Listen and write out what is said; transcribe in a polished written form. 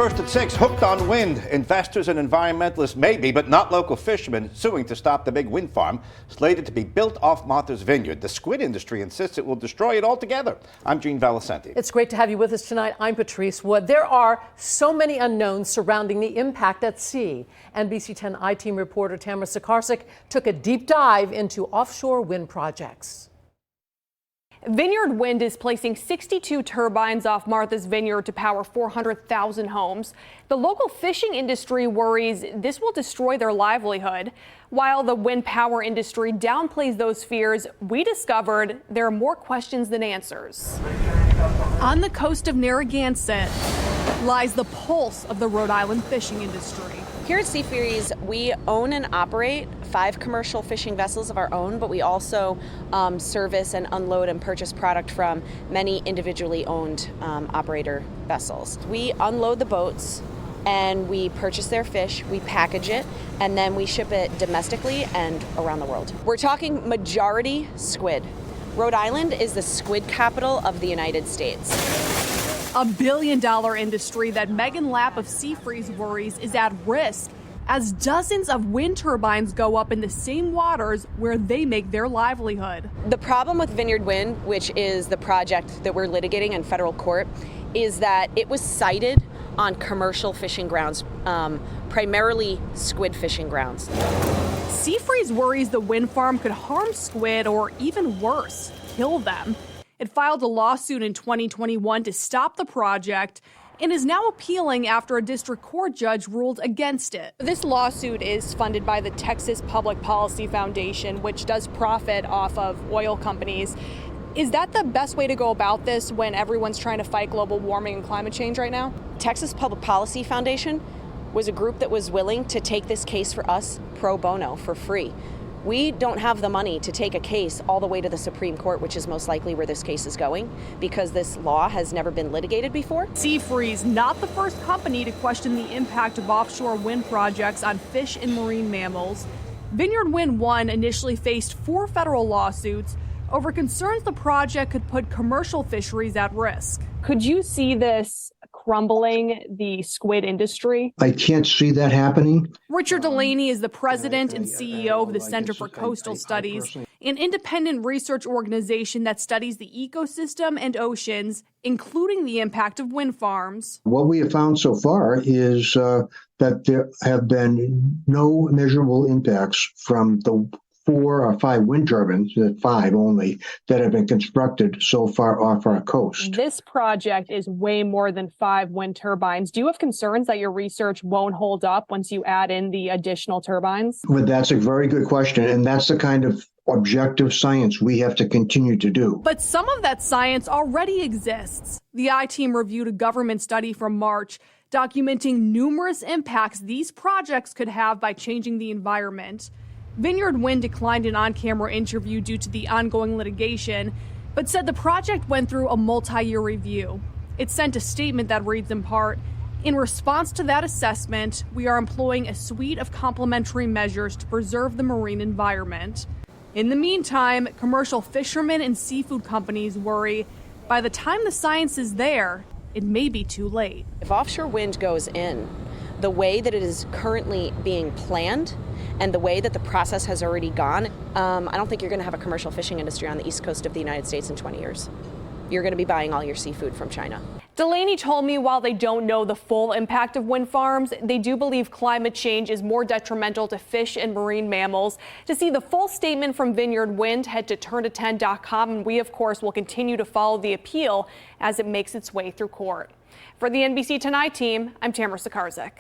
first at 6, hooked on wind. Investors and environmentalists maybe, but not local fishermen, suing to stop the big wind farm slated to be built off Martha's Vineyard. The squid industry insists it will destroy it altogether. I'm Gene Valicenti. It's great to have you with us tonight. I'm Patrice Wood. There are so many unknowns surrounding the impact at sea. NBC 10 I-Team reporter Tamara Sakarsik took a deep dive into offshore wind projects. Vineyard Wind is placing 62 turbines off Martha's Vineyard to power 400,000 homes. The local fishing industry worries this will destroy their livelihood. While the wind power industry downplays those fears, we discovered there are more questions than answers. On the coast of Narragansett lies the pulse of the Rhode Island fishing industry. Here at Seafreeze, we own and operate 5 commercial fishing vessels of our own, but we also service and unload and purchase product from many individually owned operator vessels. We unload the boats and we purchase their fish, we package it, and then we ship it domestically and around the world. We're talking majority squid. Rhode Island is the squid capital of the United States. A billion-dollar industry that Megan Lapp of Seafreeze worries is at risk as dozens of wind turbines go up in the same waters where they make their livelihood. The problem with Vineyard Wind, which is the project that we're litigating in federal court, is that it was sited on commercial fishing grounds, primarily squid fishing grounds. Seafreeze worries the wind farm could harm squid or even worse, kill them. It filed a lawsuit in 2021 to stop the project and is now appealing after a district court judge ruled against it. This lawsuit is funded by the Texas Public Policy Foundation, which does profit off of oil companies. Is that the best way to go about this when everyone's trying to fight global warming and climate change right now? Texas Public Policy Foundation was a group that was willing to take this case for us pro bono for free. We don't have the money to take a case all the way to the Supreme Court, which is most likely where this case is going, because this law has never been litigated before. Seafreeze, not the first company to question the impact of offshore wind projects on fish and marine mammals. Vineyard Wind 1 initially faced 4 federal lawsuits over concerns the project could put commercial fisheries at risk. Could you see this crumbling the squid industry? I can't see that happening. Richard Delaney is the president and CEO of the Center for Coastal Studies, an independent research organization that studies the ecosystem and oceans, including the impact of wind farms. What we have found so far is that there have been no measurable impacts from the 4 or 5 wind turbines, 5 only, that have been constructed so far off our coast. This project is way more than 5 wind turbines. Do you have concerns that your research won't hold up once you add in the additional turbines? Well, that's a very good question, and that's the kind of objective science we have to continue to do. But some of that science already exists. The I-Team reviewed a government study from March documenting numerous impacts these projects could have by changing the environment. Vineyard Wind declined an on-camera interview due to the ongoing litigation, but said the project went through a multi-year review. It sent a statement that reads in part, "In response to that assessment, we are employing a suite of complementary measures to preserve the marine environment." In the meantime, commercial fishermen and seafood companies worry by the time the science is there, it may be too late. If offshore wind goes in the way that it is currently being planned, and the way that the process has already gone, I don't think you're going to have a commercial fishing industry on the east coast of the United States in 20 years. You're going to be buying all your seafood from China. Delaney told me while they don't know the full impact of wind farms, they do believe climate change is more detrimental to fish and marine mammals. To see the full statement from Vineyard Wind, head to turnto10.com, and we, of course, will continue to follow the appeal as it makes its way through court. For the NBC 10 I-Team, I'm Tamara Sakarsik.